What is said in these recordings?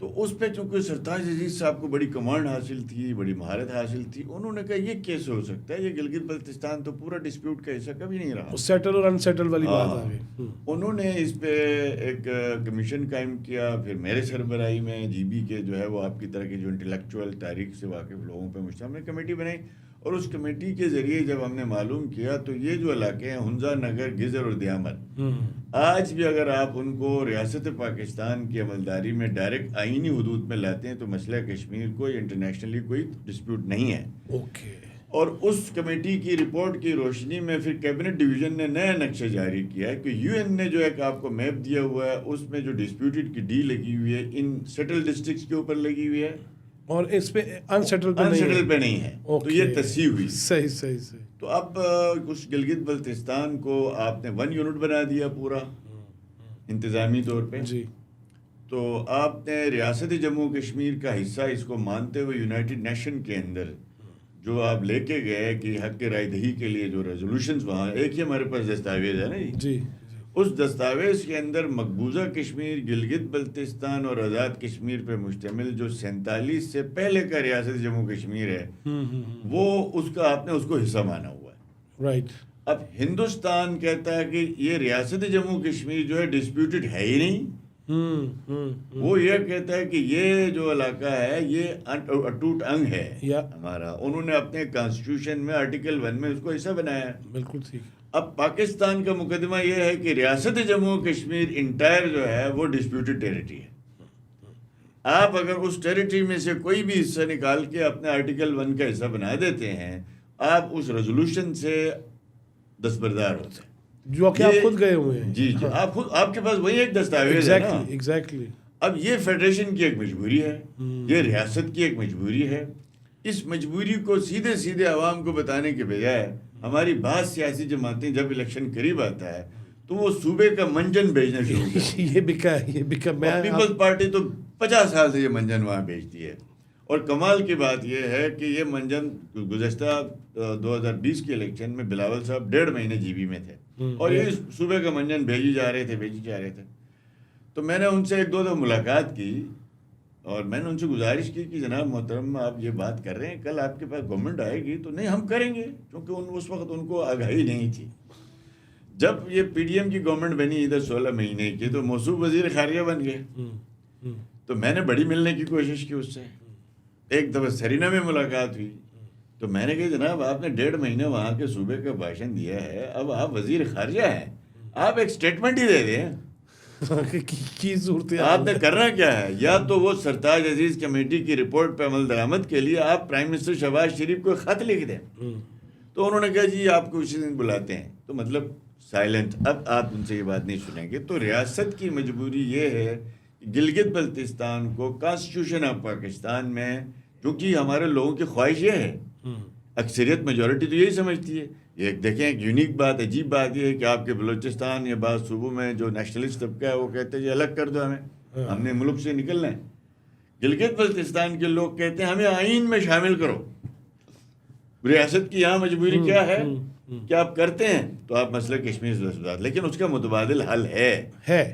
تو اس پہ چونکہ سرتاج عزیز صاحب کو بڑی کمانڈ حاصل تھی، بڑی مہارت حاصل تھی، انہوں نے کہا یہ کیسے ہو سکتا ہے، یہ گلگت بلتستان تو پورا ڈسپیوٹ کا حصہ کبھی نہیں رہا. سیٹل اور انسیٹل والی بات آ گئی. انہوں نے اس پہ ایک کمیشن قائم کیا. پھر میرے سربراہی میں جی بی کے جو ہے وہ آپ کی طرح کی جو انٹلیکچوئل تاریخ سے واقف لوگوں پہ مشتمل کمیٹی بنائی. اور اس کمیٹی کے ذریعے جب ہم نے معلوم کیا تو یہ جو علاقے ہیں ہنزا نگر، گزر اور دیامر، آج بھی اگر آپ ان کو ریاست پاکستان کی عملداری میں ڈائریکٹ آئینی حدود میں لاتے ہیں تو مسئلہ کشمیر کو انٹرنیشنلی کوئی ڈسپیوٹ نہیں ہے. اوکے. اور اس کمیٹی کی رپورٹ کی روشنی میں پھر کیبنٹ ڈویژن نے نیا نقشہ جاری کیا ہے کہ یو این نے جو ایک آپ کو میپ دیا ہوا ہے اس میں جو ڈسپیوٹڈ کی ڈی لگی ہوئی ہے ان سیٹل ڈسٹرکٹس کے اوپر لگی ہوئی ہے اور اس پہ انسیٹل پہ نہیں ہے. تو یہ تصحیح ہوئی. صحیح. تو اب اس گلگت بلتستان کو آپ نے 1 یونٹ بنا دیا پورا انتظامی طور پہ. جی. تو آپ نے ریاست جموں کشمیر کا حصہ اس کو مانتے ہوئے یونائٹڈ نیشن کے اندر جو آپ لے کے گئے کہ حق رائے دہی کے لیے جو ریزولوشنز وہاں ایک ہی ہمارے پاس دستاویز ہے نا جی، اس دستاویز کے اندر مقبوضہ کشمیر، گلگت بلتستان اور آزاد کشمیر پہ مشتمل جو 47 سے پہلے کا ریاست جموں کشمیر ہے وہ اس کا آپ نے اس کو حصہ مانا ہوا ہے. رائٹ. اب ہندوستان کہتا ہے کہ یہ ریاست جموں کشمیر جو ہے ڈسپیوٹڈ ہے ہی نہیں. وہ یہ کہتا ہے کہ یہ جو علاقہ ہے یہ اٹوٹ انگ ہے ہمارا. انہوں نے اپنے کانسٹیٹیوشن میں آرٹیکل 1 میں اس کو حصہ بنایا ہے. بالکل ٹھیک. اب پاکستان کا مقدمہ یہ ہے کہ ریاست جموں کشمیر انٹائر جو ہے وہ ڈسپیوٹڈ ٹیریٹری ہے. آپ اگر اس ٹیریٹری میں سے کوئی بھی حصہ نکال کے اپنے آرٹیکل 1 کا حصہ بنا دیتے ہیں آپ اس ریزولوشن سے دستبردار ہوتے ہیں جو کہ آپ خود گئے ہوئے ہیں. جی آپ کے پاس وہی ایک دستاویز ہے نا. ایگزیکٹلی. اب یہ فیڈریشن کی ایک مجبوری ہے، یہ ریاست کی ایک مجبوری ہے. اس مجبوری کو سیدھے عوام کو بتانے کے بجائے ہماری بعض سیاسی جماعتیں جب الیکشن قریب آتا ہے تو وہ صوبے کا منجن بھیجنا شروع کرتی ہے. یہ بکا پیپلز پارٹی تو 50 سال سے یہ منجن وہاں بھیجتی ہے. اور کمال کی بات یہ ہے کہ یہ منجن گزشتہ 2020 کے الیکشن میں بلاول صاحب 1.5 مہینے جی بی میں تھے اور یہ صوبے کا منجن بھیجی جا رہے تھے. تو میں نے ان سے 1-2 دفعہ ملاقات کی اور میں نے ان سے گزارش کی کہ جناب محترم آپ یہ بات کر رہے ہیں کل آپ کے پاس گورنمنٹ آئے گی تو نہیں ہم کریں گے، کیونکہ اس وقت ان کو آگاہی نہیں تھی. جب یہ پی ڈی ایم کی گورنمنٹ بنی ادھر 16 مہینے کی تو موصوف وزیر خارجہ بن گئے. تو میں نے بڑی ملنے کی کوشش کی اس سے. ایک دفعہ سرینا میں ملاقات ہوئی تو میں نے کہا جناب آپ نے 1.5 مہینے وہاں کے صوبے کا بھاشن دیا ہے، اب آپ وزیر خارجہ ہیں، آپ ایک سٹیٹمنٹ ہی دے دیں کی صورت آپ نے کرنا کیا ہے. یا تو وہ سرتاج عزیز کمیٹی کی رپورٹ پہ عمل درآمد کے لیے آپ پرائم منسٹر شہباز شریف کو خط لکھ دیں. تو انہوں نے کہا جی آپ کو اسی دن بلاتے ہیں. تو مطلب سائلنٹ. اب آپ ان سے یہ بات نہیں سنیں گے. تو ریاست کی مجبوری یہ ہے کہ گلگت بلتستان کو کانسٹیٹیوشن آف پاکستان میں، کیونکہ ہمارے لوگوں کی خواہش یہ ہے، اکثریت میجورٹی تو یہی سمجھتی ہے. یہ دیکھیں ایک یونیک بات، عجیب بات یہ ہے کہ آپ کے بلوچستان یا بعض صوبوں میں جو نیشنلسٹ طبقہ ہے وہ کہتے ہیں یہ الگ کر دو، ہم نے ملک سے نکلنا ہے. گلگت بلتستان کے لوگ کہتے ہیں ہمیں آئین میں شامل کرو. ریاست کی یہاں مجبوری کیا ہے کہ آپ کرتے ہیں تو آپ مسئلہ کشمیر سے، لیکن اس کا متبادل حل ہے،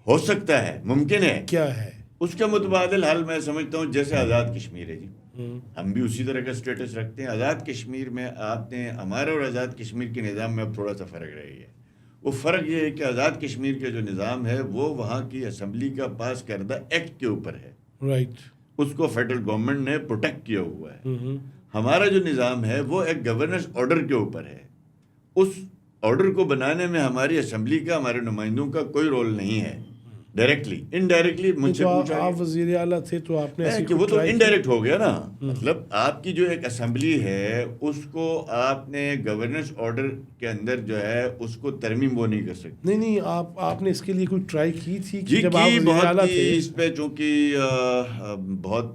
ہو سکتا ہے، ممکن ہے. کیا ہے اس کا متبادل حل؟ میں سمجھتا ہوں جیسے آزاد کشمیر ہے جی، ہم بھی اسی طرح کا سٹیٹس رکھتے ہیں. آزاد کشمیر میں آپ نے ہمارے اور آزاد کشمیر کے نظام میں اب تھوڑا سا فرق رہ گیا. وہ فرق یہ ہے کہ آزاد کشمیر کا جو نظام ہے وہ وہاں کی اسمبلی کا پاس کردہ ایکٹ کے اوپر ہے. رائٹ. اس کو فیڈرل گورنمنٹ نے پروٹیکٹ کیا ہوا ہے. ہمارا جو نظام ہے وہ ایک گورننس آرڈر کے اوپر ہے. اس آرڈر کو بنانے میں ہماری اسمبلی کا، ہمارے نمائندوں کا کوئی رول نہیں ہے. ڈائریکٹلی انڈائریکٹلی مجھ سے پوچھا آپ وزیر اعلیٰ تھے تو آپ نے کہ وہ تو انڈائریکٹ ہو گیا نا. مطلب آپ کی جو ایک اسمبلی ہے اس کو آپ نے گورننس آرڈر کے اندر جو ہے اس کو ترمیم وہ نہیں کر سکتے. نہیں آپ نے اس کے لیے کوئی ٹرائی کی تھی جی جب آپ وزیر اعلیٰ تھے؟ اس پہ چونکہ بہت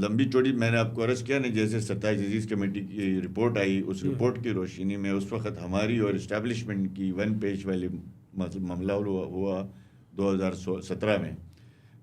لمبی چوڑی میں نے آپ کو عرض کیا نا، جیسے ستائش عزیز کمیٹی کی رپورٹ آئی اس رپورٹ کی روشنی میں اس وقت ہماری اور اسٹیبلشمنٹ کی 1 پیج والی معاملہ ہوا 2017 میں.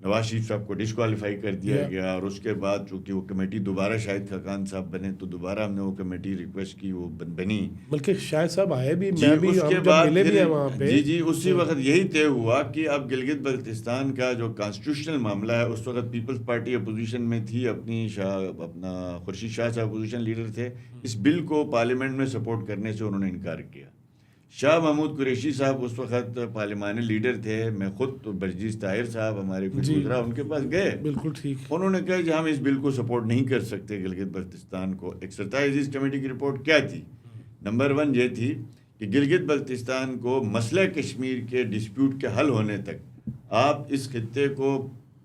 نواز شریف صاحب کو ڈسکوالیفائی کر دیا گیا، اور اس کے بعد چونکہ وہ کمیٹی دوبارہ شاہد خاقان صاحب بنے تو دوبارہ ہم نے وہ کمیٹی ریکویسٹ کی، وہ بنی، بلکہ شاہد صاحب آئے بھی، جی میں بھی، اس ہم کے جب بعد ملے بھی ہیں وہاں پہ، جی اسی وقت یہی طے ہوا کہ اب گلگت بلتستان کا جو کانسٹیٹیوشنل معاملہ ہے، اس وقت پیپلز پارٹی اپوزیشن میں تھی، اپنا خورشید شاہ صاحب اپوزیشن لیڈر تھے، اس بل کو پارلیمنٹ میں سپورٹ کرنے سے انہوں نے انکار کیا۔ شاہ محمود قریشی صاحب اس وقت پارلیمانی لیڈر تھے، میں خود برجیز طاہر صاحب ہمارے کچھ گزرا ان کے پاس گئے، بالکل ٹھیک، انہوں نے کہا کہ ہم اس بل کو سپورٹ نہیں کر سکتے گلگت بلتستان کو۔ ایکسرسائز کمیٹی کی رپورٹ کیا تھی؟ نمبر 1 یہ تھی کہ گلگت بلتستان کو مسئلہ کشمیر کے ڈسپیوٹ کے حل ہونے تک آپ اس خطے کو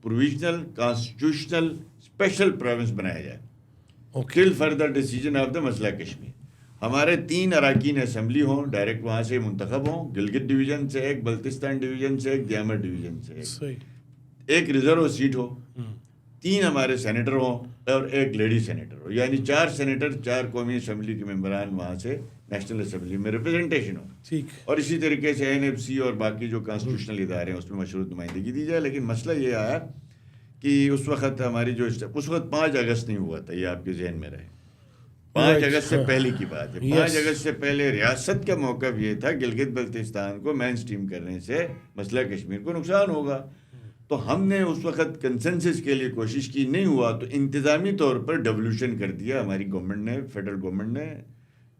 پروویژنل کانسٹیٹیوشنل اسپیشل پروونس بنایا جائے ٹل فردر ڈیسیجن آف دا مسئلہ کشمیر۔ ہمارے 3 اراکین اسمبلی ہوں، ڈائریکٹ وہاں سے منتخب ہوں، گلگت ڈویژن سے ایک، بلتستان ڈویژن سے ایک، دیامر ڈویژن سے ایک ریزرو سیٹ ہو، 3 ہمارے سینیٹر ہوں اور ایک لیڈی سینیٹر ہو، یعنی 4 سینیٹر، 4 قومی اسمبلی کے ممبران وہاں سے نیشنل اسمبلی میں ریپرزنٹیشن ہو، اور اسی طریقے سے NFC اور باقی جو کانسٹیٹیوشنل ادارے ہیں اس میں مشروط نمائندگی دی جائے۔ لیکن مسئلہ یہ آیا کہ اس وقت ہماری جو اس وقت 5 اگست نہیں ہوا تھا، یہ آپ کے ذہن میں رہے، 5 اگست سے پہلے کی بات ہے۔ 5 اگست سے پہلے ریاست کا موقف یہ تھا گلگت بلتستان کو مین اسٹریم کرنے سے مسئلہ کشمیر کو نقصان ہوگا، تو ہم نے اس وقت کنسنسس کے لیے کوشش کی، نہیں ہوا تو انتظامی طور پر ڈیولیوشن کر دیا ہماری گورنمنٹ نے، فیڈرل گورنمنٹ نے۔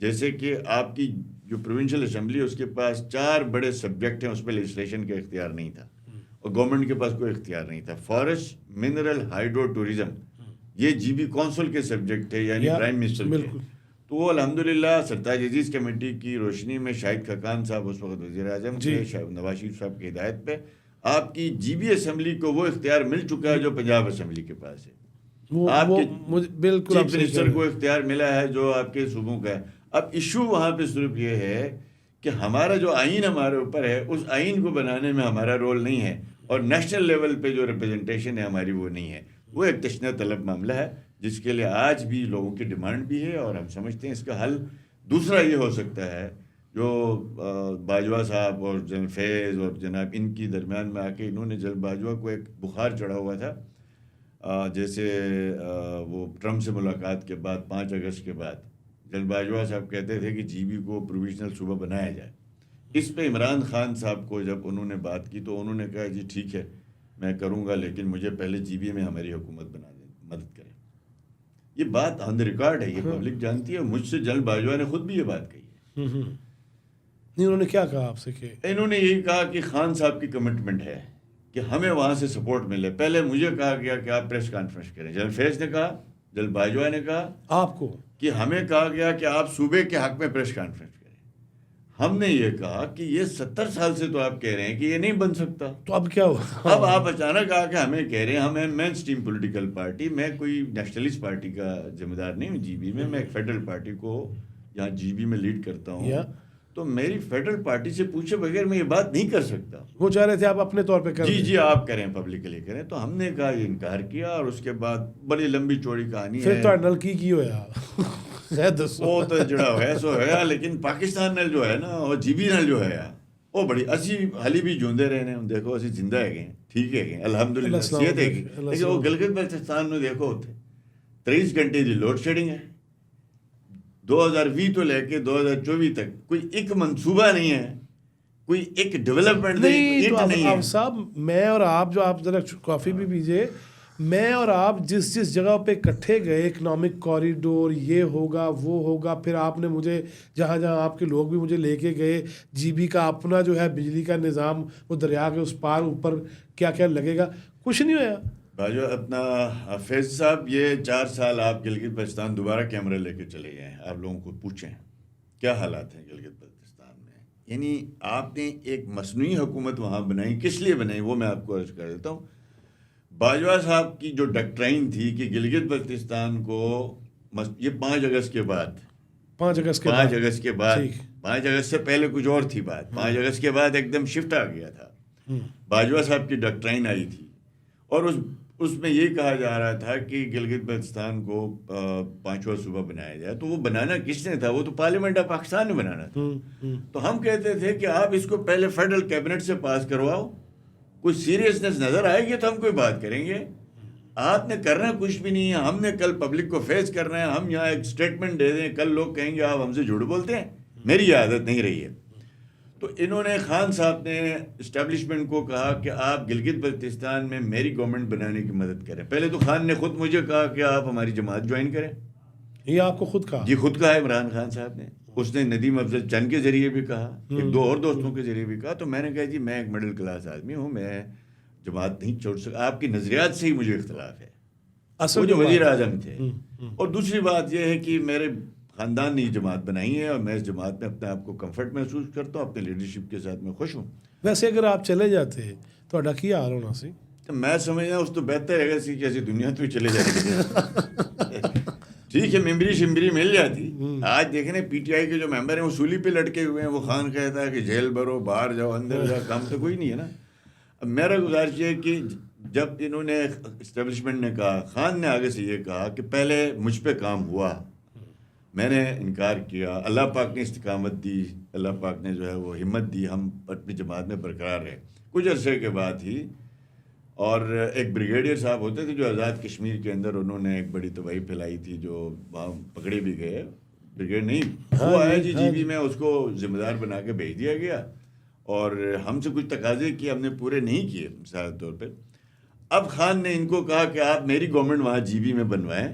جیسے کہ آپ کی جو پروونشل اسمبلی ہے اس کے پاس 4 بڑے سبجیکٹ ہیں، اس پہ لیجسلیشن کا اختیار نہیں تھا، اور گورنمنٹ کے پاس کوئی اختیار نہیں تھا۔ فارسٹ، منرل، ہائیڈرو، ٹورزم، یہ GB کونسل کے سبجیکٹ تھے، یعنی پرائم منسٹر کے۔ تو وہ الحمدللہ سرتاج عزیز کمیٹی کی روشنی میں شاہد خاقان صاحب اس وقت وزیر اعظم تھے، نواز شریف صاحب کی ہدایت پہ آپ کی GB اسمبلی کو وہ اختیار مل چکا ہے جو پنجاب اسمبلی کے پاس ہے، آپ کے چیف منسٹر کو اختیار ملا ہے جو آپ کے صوبوں کا ہے۔ اب ایشو وہاں پہ صرف یہ ہے کہ ہمارا جو آئین ہمارے اوپر ہے، اس آئین کو بنانے میں ہمارا رول نہیں ہے، اور نیشنل لیول پہ جو ریپرزنٹیشن ہے ہماری وہ نہیں ہے، وہ ایک تشنہ طلب معاملہ ہے جس کے لیے آج بھی لوگوں کی ڈیمانڈ بھی ہے، اور ہم سمجھتے ہیں اس کا حل دوسرا یہ ہو سکتا ہے جو باجوہ صاحب اور جناب فیض اور جناب ان کی درمیان میں آ کے انہوں نے جناب باجوہ کو ایک بخار چڑھا ہوا تھا، جیسے وہ ٹرمپ سے ملاقات کے بعد 5 اگست کے بعد جناب باجوہ صاحب کہتے تھے کہ GB کو پروویژنل صوبہ بنایا جائے۔ اس پہ عمران خان صاحب کو جب انہوں نے بات کی تو انہوں نے کہا جی ٹھیک ہے میں کروں گا، لیکن مجھے پہلے GB میں ہماری حکومت بنا دیں، مدد کریں۔ یہ بات آن دا ریکارڈ ہے، یہ پبلک جانتی ہے، مجھ سے جناب باجوہ نے خود بھی یہ بات کہی ہے۔ نہیں، انہوں نے کیا کہا آپ سے؟ کہ انہوں نے یہی کہا کہ خان صاحب کی کمٹمنٹ ہے کہ ہمیں وہاں سے سپورٹ ملے۔ پہلے مجھے کہا گیا کہ آپ پریس کانفرنس کریں، جناب فیض نے کہا، جناب باجوہ نے کہا آپ کو کہ ہمیں کہا گیا کہ آپ صوبے کے حق میں پریس کانفرنس کریں۔ ہم نے یہ کہا کہ یہ 70 سال سے تو آپ کہہ رہے ہیں کہ یہ نہیں بن سکتا، تو اب کیا ہوا؟ اب آپ اچانک آ کے ہمیں کہہ رہے ہیں ہمیں مین اسٹریم پولیٹیکل پارٹی، میں کوئی نیشنلسٹ پارٹی کا ذمہ دار نہیں ہوں GB میں ایک فیڈرل پارٹی کو یہاں GB میں لیڈ کرتا ہوں، تو میری فیڈرل پارٹی سے پوچھے بغیر میں یہ بات نہیں کر سکتا۔ وہ چاہ رہے تھے آپ اپنے طور پہ کریں، جی آپ کریں، پبلکلی کریں، تو ہم نے کہا یہ انکار کیا، اور اس کے بعد بڑی لمبی چوڑی کہانی ہے۔ پھر تو نلکی کی ہویا وہ تو جڑا ہوا ہے سو ہے، لیکن پاکستان نل جو ہے نا، اور GB نل جو ہے وہ بڑی اسی حالی بھی جوندے رہے ہیں، دیکھو اسی زندہ ہے گئے، ٹھیک ہے گئے، الحمدللہ صحت ہے گئی، لیکن وہ گلگت بلتستان میں دیکھو 23 گھنٹے کی لوڈ شیڈنگ ہے، 2020 تو لے کے 2024 تک کوئی ایک منصوبہ نہیں ہے، کوئی ایک ڈیولپمنٹ نہیں ہے۔ صاحب میں اور آپ، جو آپ ذرا کافی بھی پیجیے، میں اور آپ جس جگہ پہ اکٹھے گئے، اکنامک کوریڈور، یہ ہوگا وہ ہوگا، پھر آپ نے مجھے جہاں آپ کے لوگ بھی مجھے لے کے گئے، GB کا اپنا جو ہے بجلی کا نظام، وہ دریا کے اس پار اوپر کیا کیا لگے گا، کچھ نہیں ہوا۔ باجو اپنا فیض صاحب، یہ 4 سال آپ گلگت بلتستان دوبارہ کیمرہ لے کے چلے گئے، آپ لوگوں کو پوچھیں کیا حالات ہیں گلگت بلتستان میں، یعنی آپ نے ایک مصنوعی حکومت وہاں بنائی، کس لیے بنائی وہ میں آپ کو عرض کر دیتا ہوں۔ باجوہ صاحب کی جو ڈکٹرائن تھی کہ گلگت بلتستان کو یہ 5 اگست کے بعد 5 اگست سے پہلے کچھ اور تھی بات، 5 اگست کے بعد ایک دم شفٹ آ گیا تھا، باجوہ صاحب کی ڈکٹرائن آئی تھی، اور اس میں یہ کہا جا رہا تھا کہ گلگت بلتستان کو 5واں صوبہ بنایا جائے، تو وہ بنانا کس نے تھا؟ وہ تو پارلیمنٹ آف پاکستان نے بنانا تھا۔ تو ہم کہتے تھے کہ آپ اس کو پہلے فیڈرل کیبنٹ سے پاس کرواؤ، کوئی سیریسنس نظر آئے گی تو ہم کوئی بات کریں گے. آپ نے کرنا کچھ بھی نہیں ہے. ہم نے کل پبلک کو فیس کرنا ہے. ہم یہاں ایک اسٹیٹمنٹ دے دیں, کل لوگ کہیں گے آپ ہم سے جھوٹ بولتے ہیں. میری یہ عادت نہیں رہی ہے. تو انہوں نے خان صاحب نے اسٹیبلشمنٹ کو کہا کہ آپ گلگت بلتستان میں میری گورنمنٹ بنانے کی مدد کریں. پہلے تو خان نے خود مجھے کہا کہ آپ ہماری جماعت جوائن کریں. یہ آپ کو خود کہا؟ جی خود کہا ہے عمران خان صاحب نے. اس نے ندیم افضل چند کے ذریعے بھی کہا, ایک دو اور دوستوں کے ذریعے بھی کہا. تو میں نے کہا جی میں ایک مڈل کلاس آدمی ہوں, میں جماعت نہیں چھوڑ سکتا. آپ کی نظریات سے ہی مجھے اختلاف ہے. وہ جو وزیر اعظم تھے. اور دوسری بات یہ ہے کہ میرے خاندان نے یہ جماعت بنائی ہے اور میں اس جماعت میں اپنے آپ کو کمفرٹ محسوس کرتا ہوں. اپنے لیڈرشپ کے ساتھ میں خوش ہوں. ویسے اگر آپ چلے جاتے تو کی حال ہونا سی؟ تو میں سمجھنا اس تو بہتر ہے کہ ایسی دنیا تو چلے جاتے. ٹھیک ہے ممبری شمبری مل جاتی. آج دیکھیں نا پی ٹی آئی کے جو ممبر ہیں وہ سولی پہ لٹکے ہوئے ہیں. وہ خان کہتا ہے کہ جیل بھرو, باہر جاؤ, اندر جاؤ, کام تو کوئی نہیں ہے نا. اب میرا گزارش یہ ہے کہ جب انہوں نے اسٹیبلشمنٹ نے کہا, خان نے آگے سے یہ کہا کہ پہلے مجھ پہ کام ہوا, میں نے انکار کیا, اللہ پاک نے استقامت دی, اللہ پاک نے جو ہے وہ ہمت دی, ہم اپنی جماعت میں برقرار رہے. کچھ عرصے کے بعد ہی اور ایک بریگیڈیئر صاحب ہوتے تھے جو آزاد کشمیر کے اندر انہوں نے ایک بڑی تباہی پھیلائی تھی, جو وہاں پکڑے بھی گئے. بریگیڈ نہیں وہ آیا جی بی میں, اس کو ذمہ دار بنا کے بھیج دیا گیا اور ہم سے کچھ تقاضے کیے, ہم نے پورے نہیں کیے مثال طور پہ. اب خان نے ان کو کہا کہ آپ میری گورنمنٹ وہاں جی بی میں بنوائیں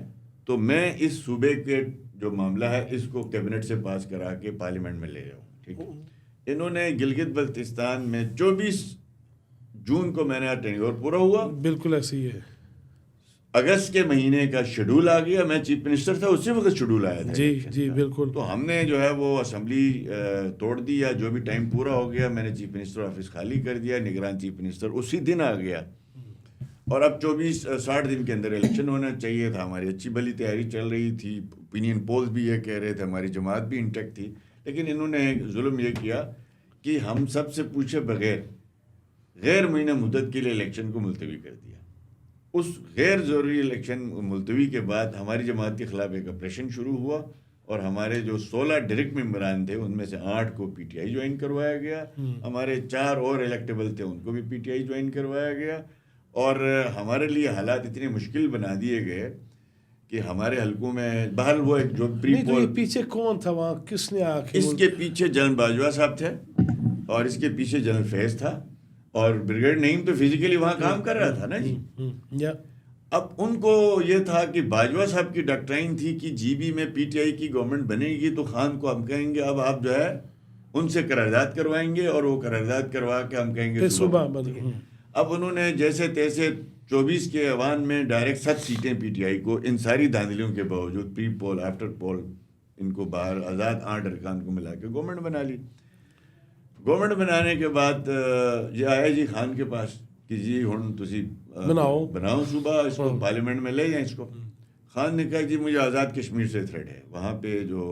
تو میں اس صوبے کے جو معاملہ ہے اس کو کیبنٹ سے پاس کرا کے پارلیمنٹ میں لے جاؤں. ٹھیک ہے. انہوں نے گلگت بلتستان میں 24 جون کو میں نے ٹینیور پورا ہوا. بالکل ایسے ہی ہے. اگست کے مہینے کا شیڈول آ گیا, میں چیف منسٹر تھا اسی وقت شیڈول آیا تھا. جی بالکل. تو ہم نے جو ہے وہ اسمبلی توڑ دی, یا جو بھی ٹائم پورا ہو گیا میں نے چیف منسٹر آفس خالی کر دیا, نگران چیف منسٹر اسی دن آ گیا. اور اب 60 دن کے اندر الیکشن ہونا چاہیے تھا. ہماری اچھی بھلی تیاری چل رہی تھی, اوپینین پولز بھی یہ کہہ رہے تھے, ہماری جماعت بھی انٹیکٹ تھی. لیکن انہوں نے ظلم یہ کیا کہ ہم سب سے پوچھے بغیر غیر مہینہ مدت کے لیے الیکشن کو ملتوی کر دیا. اس غیر ضروری الیکشن ملتوی کے بعد ہماری جماعت کے خلاف ایک آپریشن شروع ہوا اور ہمارے جو 16 ڈائریکٹ ممبران تھے ان میں سے 8 کو پی ٹی آئی جوائن کروایا گیا. ہمارے 4 اور الیکٹیبل تھے, ان کو بھی پی ٹی آئی جوائن کروایا گیا. اور ہمارے لیے حالات اتنے مشکل بنا دیے گئے کہ ہمارے حلقوں میں بہرحال وہ ایک جو پری پول. پیچھے کون تھا وہاں, کس نے آ کے؟ اس کے پیچھے جنرل باجوہ صاحب تھے اور اس کے پیچھے جنرل فیض تھا, اور بریگیڈ نعیم تو فزیکلی وہاں کام کر رہا تھا نا جی. اب ان کو یہ تھا کہ باجوہ صاحب کی ڈاکٹرائن تھی کہ جی بی میں پی ٹی آئی کی گورنمنٹ بنے گی تو خان کو ہم کہیں گے اب آپ جو ہے ان سے قرارداد کروائیں گے, اور وہ قرارداد کروا کے ہم کہیں گے صوبہ. اب انہوں نے جیسے تیسے 24 کے ایوان میں ڈائریکٹ 7 سیٹیں پی ٹی آئی کو, ان ساری دھاندلیوں کے باوجود پری پول آفٹر پول ان کو باہر آزاد 8 ارکان کو ملا کے گورنمنٹ بنا لی. گورنمنٹ بنانے کے بعد یہ آیا جی خان کے پاس کہ جی ہن تسی بناؤ صوبہ, اس کو پارلیمنٹ میں لے جائیں اس کو. خان نے کہا جی مجھے آزاد کشمیر سے تھریٹ ہے, وہاں پہ جو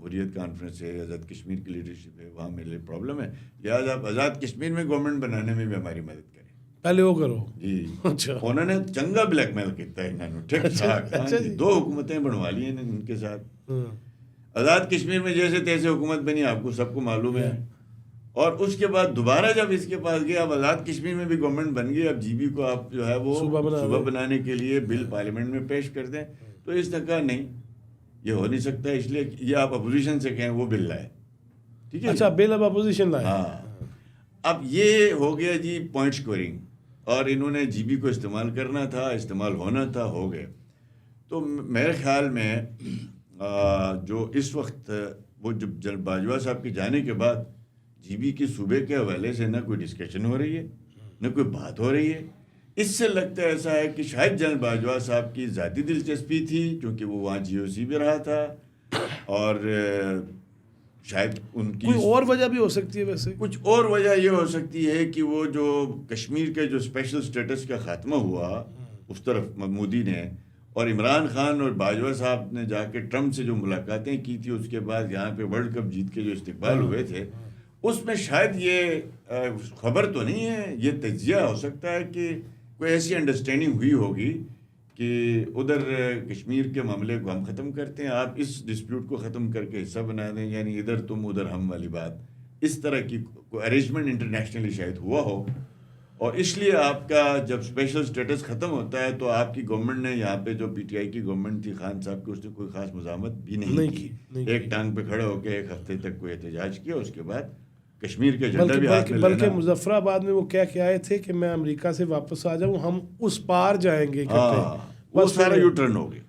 حریت کانفرنس ہے, آزاد کشمیر کی لیڈرشپ ہے, وہاں میرے لیے پرابلم ہے, لہٰذا آپ آزاد کشمیر میں گورنمنٹ بنانے میں بھی ہماری مدد کریں. پہلے وہ کرو جی. انہوں نے چنگا بلیک میل کیا انہوں نے, ٹھیک ٹھاک. 2 حکومتیں بنوا لی ہیں ان کے ساتھ. آزاد کشمیر میں جیسے تیسے حکومت بنی, آپ کو سب کو معلوم ہے. اور اس کے بعد دوبارہ جب اس کے پاس گیا, اب آزاد کشمیر میں بھی گورنمنٹ بن گئی, اب جی بی کو آپ جو ہے وہ صوبہ بنانے کے لیے بل پارلیمنٹ میں پیش کر دیں. تو اس نے کہا نہیں یہ ہو نہیں سکتا, اس لیے یہ آپ اپوزیشن سے کہیں وہ بل لائے. ٹھیک ہے. اچھا بل اب اپوزیشن لائے. ہاں. اب یہ ہو گیا جی پوائنٹ اسکورنگ, اور انہوں نے جی بی کو استعمال کرنا تھا, استعمال ہونا تھا, ہو گئے. تو میرے خیال میں جو اس وقت وہ جب جنرل باجوہ صاحب کے جانے کے بعد جی بی کی صوبے کے حوالے سے نہ کوئی ڈسکشن ہو رہی ہے, نہ کوئی بات ہو رہی ہے. اس سے لگتا ہے ایسا ہے کہ شاید جنرل باجوہ صاحب کی ذاتی دلچسپی تھی کیونکہ وہ وہاں جی او سی بھی رہا تھا, اور شاید ان کی کوئی اور وجہ بھی ہو سکتی ہے. ویسے کچھ اور وجہ یہ ہو سکتی ہے کہ وہ جو کشمیر کے جو اسپیشل سٹیٹس کا خاتمہ ہوا اس طرف مودی نے, اور عمران خان اور باجوہ صاحب نے جا کے ٹرمپ سے جو ملاقاتیں کی تھی, اس کے بعد یہاں پہ ورلڈ کپ جیت کے جو استقبال ہوئے تھے, اس میں شاید یہ خبر تو نہیں ہے, یہ تجزیہ ہو سکتا ہے کہ کوئی ایسی انڈرسٹینڈنگ ہوئی ہوگی کہ ادھر کشمیر کے معاملے کو ہم ختم کرتے ہیں, آپ اس ڈسپیوٹ کو ختم کر کے حصہ بنا دیں, یعنی ادھر تم ادھر ہم والی بات, اس طرح کی کوئی ارینجمنٹ انٹرنیشنلی شاید ہوا ہو. اور اس لیے آپ کا جب اسپیشل اسٹیٹس ختم ہوتا ہے تو آپ کی گورنمنٹ نے یہاں پہ جو پی ٹی آئی کی گورنمنٹ تھی خان صاحب کی، اس نے کوئی خاص مزاحمت بھی نہیں کی. ایک ٹانگ پہ کھڑے ہو کے ایک ہفتے تک کوئی احتجاج کیا، اس کے بعد کشمیر کے جھنڈا بھی ہاتھ میں لینا. بلکہ مظفر آباد میں وہ کہہ کے آئے تھے کہ میں امریکہ سے واپس آ جاؤں، ہم اس پار جائیں گے. وہ سارا یو ٹرن ہو گیا.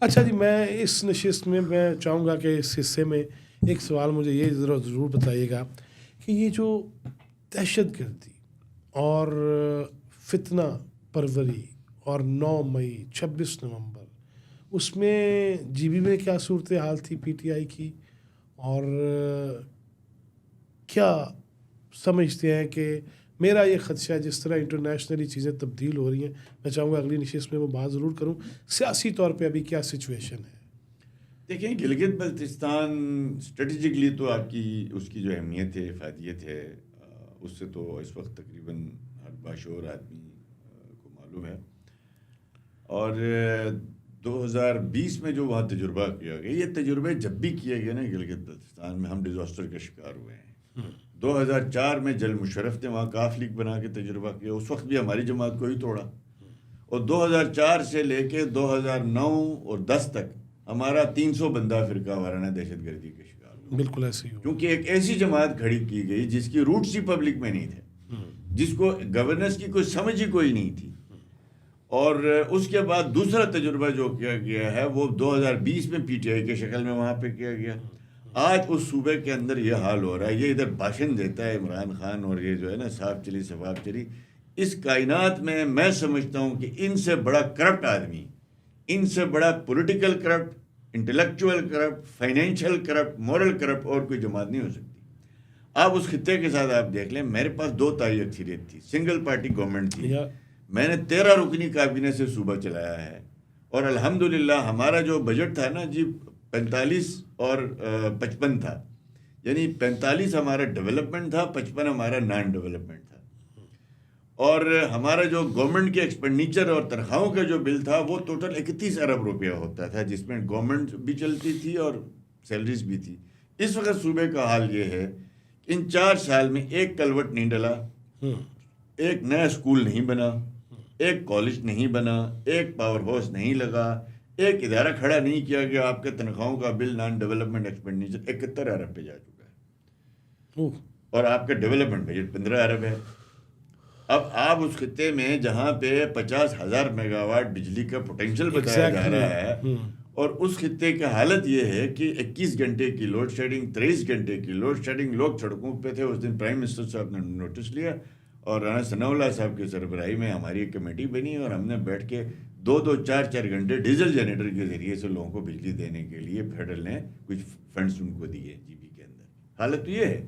اچھا جی، میں اس نشست میں چاہوں گا کہ اس حصے میں ایک سوال مجھے یہ ضرور بتائیے گا کہ یہ جو دہشت گردی اور فتنہ پروری اور 9 مئی 26 نومبر، اس میں جی بی میں کیا صورتحال تھی پی ٹی آئی کی، اور کیا سمجھتے ہیں کہ میرا یہ خدشہ ہے جس طرح انٹرنیشنلی چیزیں تبدیل ہو رہی ہیں، میں چاہوں گا اگلی نشست میں وہ بات ضرور کروں، سیاسی طور پہ ابھی کیا سچویشن ہے؟ دیکھیں، گلگت بلتستان اسٹریٹجکلی تو آپ کی اس کی جو اہمیت ہے، افادیت ہے، اس سے تو اس وقت تقریباً ہر باشعور آدمی کو معلوم ہے. اور 2020 میں جو وہاں تجربہ کیا گیا، یہ تجربے جب بھی کیے گئے نا گلگت بلتستان میں، ہم ڈیزاسٹر کا شکار ہوئے ہیں. 2004 میں جل مشرف نے وہاں کاف لیگ بنا کے تجربہ کیا، اس وقت بھی ہماری جماعت کو ہی توڑا. اور 2004 سے لے کے 2009 اور 10 تک ہمارا 300 بندہ فرقہ وارانہ دہشت گردی کے شکار ہوا. بالکل ایسے ہی، کیونکہ ایک ایسی جماعت کھڑی کی گئی جس کی روٹس ہی پبلک میں نہیں تھے، جس کو گورننس کی کوئی سمجھ ہی کوئی نہیں تھی. اور اس کے بعد دوسرا تجربہ جو کیا گیا ہے وہ 2020 میں پی ٹی آئی کے شکل میں وہاں پہ کیا گیا. آج اس صوبے کے اندر یہ حال ہو رہا ہے، یہ ادھر بھاشن دیتا ہے عمران خان، اور یہ جو ہے نا صاف چلی شفاف چلی. اس کائنات میں سمجھتا ہوں کہ ان سے بڑا کرپٹ آدمی، ان سے بڑا political corrupt, intellectual corrupt, financial corrupt, moral corrupt اور کوئی جماعت نہیں ہو سکتی. آپ اس خطے کے ساتھ آپ دیکھ لیں، میرے پاس 2 تائی اکثریت تھی، سنگل پارٹی گورنمنٹ تھی، میں نے 13 رکنی کابینہ سے صوبہ چلایا ہے. اور الحمدللہ ہمارا جو بجٹ تھا نا جی 45 اور 55 تھا، یعنی 45 ہمارا ڈیولپمنٹ تھا، 55 ہمارا نان ڈیولپمنٹ تھا. اور ہمارا جو گورنمنٹ کے ایکسپینڈیچر اور تنخواہوں کا جو بل تھا وہ ٹوٹل 31 ارب روپیہ ہوتا تھا، جس میں گورنمنٹ بھی چلتی تھی اور سیلریز بھی تھی. اس وقت صوبے کا حال یہ ہے کہ ان 4 سال میں ایک کلوٹ نہیں ڈلا، ایک نیا اسکول نہیں بنا، ایک کالج نہیں بنا، ایک پاور ہاؤس نہیں لگا، ایک ادارہ کھڑا نہیں کیا گیا. آپ کے تنخواہوں کا بل نان ڈیولپمنٹ ایکسپینڈیچر 71 ارب پہ جا چکا ہے، اور آپ کا ڈیولپمنٹ بجٹ 15 ارب ہے. اب آپ اس خطے میں جہاں پہ 50,000 میگا واٹ بجلی کا پوٹینشیل بتایا جا رہا ہے، اور اس خطے کی حالت یہ ہے کہ 21 گھنٹے کی لوڈ شیڈنگ، 23 گھنٹے کی لوڈ شیڈنگ. لوگ سڑکوں پہ تھے. اس دن پرائم منسٹر صاحب نے نوٹس لیا اور رانا ثناء اللہ صاحب کی سربراہی میں ہماری ایک کمیٹی بنی، اور ہم نے بیٹھ کے 2-2 4-4 گھنٹے ڈیزل جنریٹر کے ذریعے سے لوگوں کو بجلی دینے کے لیے فیڈرل نے کچھ فنڈز ان کو دیے جی بی کے اندر. حالت یہ ہے.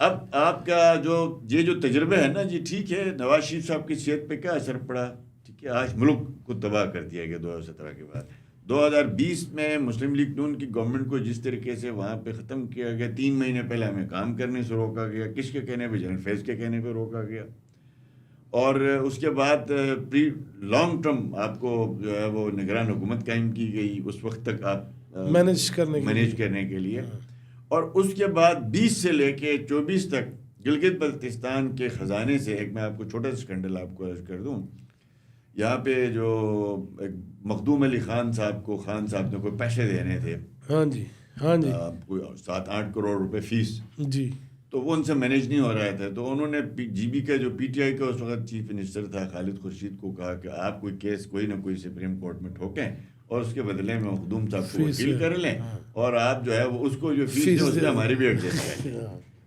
اب آپ کا جو تجربے ہے نا جی، ٹھیک ہے، نواز شریف صاحب کی صحت پہ کیا اثر پڑا، ٹھیک ہے، آج ملک کو تباہ کر دیا گیا 2017 کے بعد. 2020 میں مسلم لیگ نون کی گورنمنٹ کو جس طریقے سے وہاں پہ ختم کیا گیا، 3 مہینے پہلے ہمیں کام کرنے سے روکا گیا، کس کے کہنے پہ؟ جنرل فیض کے کہنے پہ روکا گیا. اور اس کے بعد لانگ ٹرم آپ کو جو ہے وہ نگران حکومت قائم کی گئی اس وقت تک آپ مینیج کرنے کے لیے. اور اس کے بعد 20 سے لے کے 24 تک گلگت بلتستان کے خزانے سے ایک میں آپ کو چھوٹا سا اسکینڈل آپ کو عرض کر دوں. یہاں پہ جو ایک مخدوم علی خان صاحب نے کوئی پیسے دینے تھے، ہاں جی کوئی 7-8 کروڑ روپے فیس جی، تو وہ ان سے مینیج نہیں ہو رہا تھا. تو انہوں نے جی بی کا جو پی ٹی آئی کا اس وقت چیف منسٹر تھا خالد خورشید کو کہا کہ آپ کوئی کیس کوئی نہ کوئی سپریم کورٹ میں ٹھوکیں اور اس کے بدلے میں مخدوم صاحب کو وکیل کر لیں، اور آپ جو ہے وہ اس کو جو فیس ہے اس میں ہماری بھی ایڈجسٹ کریں.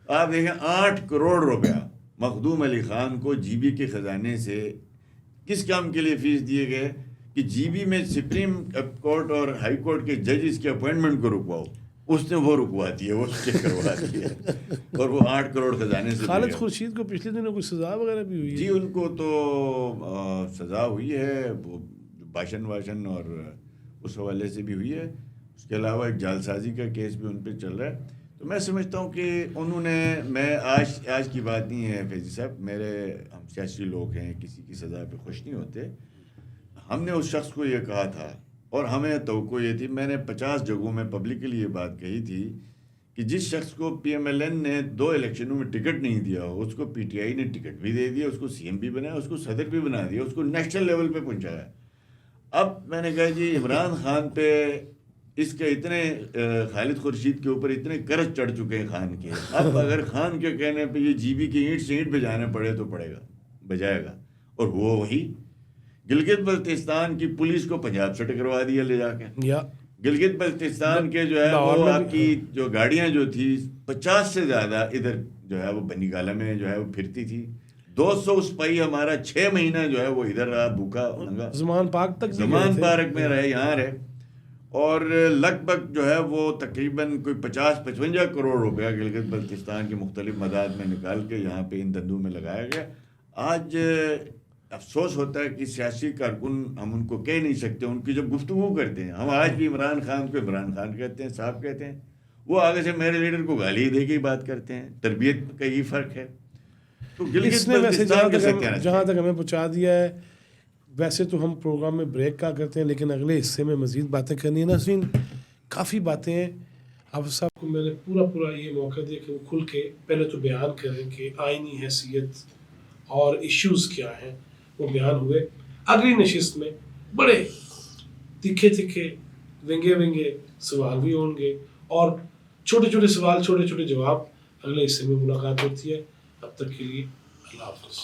آپ دیکھیں 8 کروڑ روپیہ مخدوم علی خان کو جی بی کے خزانے سے کس کام کے لیے فیس دیے گئے کہ جی بی میں سپریم کورٹ اور ہائی کورٹ کے ججز کے اپوائنٹمنٹ کو رکواؤ. اس نے وہ رکوا دیا، وہ چیک کروا دیا، اور وہ 8 کروڑ خزانے سے. خالد خورشید کو پچھلے دنوں کوئی سزا وغیرہ بھی ہوئی ہے؟ جی ان کو تو سزا ہوئی ہے، وہ باشن اور اس حوالے سے بھی ہوئی ہے. اس کے علاوہ ایک جعل سازی کا کیس بھی ان پہ چل رہا ہے. تو میں سمجھتا ہوں کہ انہوں نے، میں آج کی بات نہیں ہے فیضی صاحب، ہم سیاسی لوگ ہیں، کسی کی سزا پہ خوش نہیں ہوتے. ہم نے اس شخص کو یہ کہا تھا اور ہمیں توقع یہ تھی، میں نے 50 جگہوں میں پبلکلی یہ بات کہی تھی کہ جس شخص کو پی ایم ایل این نے 2 الیکشنوں میں ٹکٹ نہیں دیا ہو اس کو پی ٹی آئی نے ٹکٹ بھی دے دیا, اس کو سی ایم بھی بنایا, اس کو صدر بھی بنا دیا, اس کو نیشنل لیول پہ پہنچایا. اب میں نے کہا جی عمران خان پہ اس کے اتنے خالد خورشید کے اوپر اتنے قرض چڑھ چکے ہیں خان کے, اب اگر خان کے کہنے پہ یہ جی بی کی اینٹ سے اینٹ بجانے پڑے تو بجائے گا. اور وہ وہی گلگت بلتستان کی پولیس کو پنجاب سے ٹکروا دیا لے جا کے. گلگت بلتستان کے جو ہے وہ آپ کی جو گاڑیاں جو تھی 50 سے زیادہ ادھر جو ہے وہ بنی گالہ میں جو ہے وہ پھرتی تھی. 200 سپاہی ہمارا 6 مہینہ جو ہے وہ ادھر رہا بھوکا ننگا, زمان پارک میں رہے, یہاں رہے, اور لگ بھگ جو ہے وہ تقریباً کوئی 50-55 کروڑ روپیہ گلگت بلتستان کی مختلف مداد میں نکال کے یہاں پہ ان دندوں میں لگایا گیا. آج افسوس ہوتا ہے کہ سیاسی کارکن ہم ان کو کہہ نہیں سکتے, ان کی جب گفتگو کرتے ہیں ہم آج بھی عمران خان کو عمران خان کہتے ہیں, صاحب کہتے ہیں, وہ آگے سے میرے لیڈر کو گالی دے کے بات کرتے ہیں. تربیت کا یہ فرق ہے. تو اس نے ویسے جہاں تک ہمیں پہنچا دیا ہے, ویسے تو ہم پروگرام میں بریک کا کرتے ہیں لیکن اگلے حصے میں مزید باتیں کرنی ہے. ناظرین کافی باتیں ہیں, آپ صاحب کو میں نے پورا یہ موقع دیا کہ وہ کھل کے پہلے تو بیان کریں کہ آئینی حیثیت اور ایشوز کیا ہیں, وہ بیان ہوئے. اگلی نشست میں بڑے تیکھے ونگے سوال بھی ہوں گے اور چھوٹے سوال چھوٹے جواب. اگلے حصے میں ملاقات ہوتی ہے. اب تک کے لیے اللہ حافظ.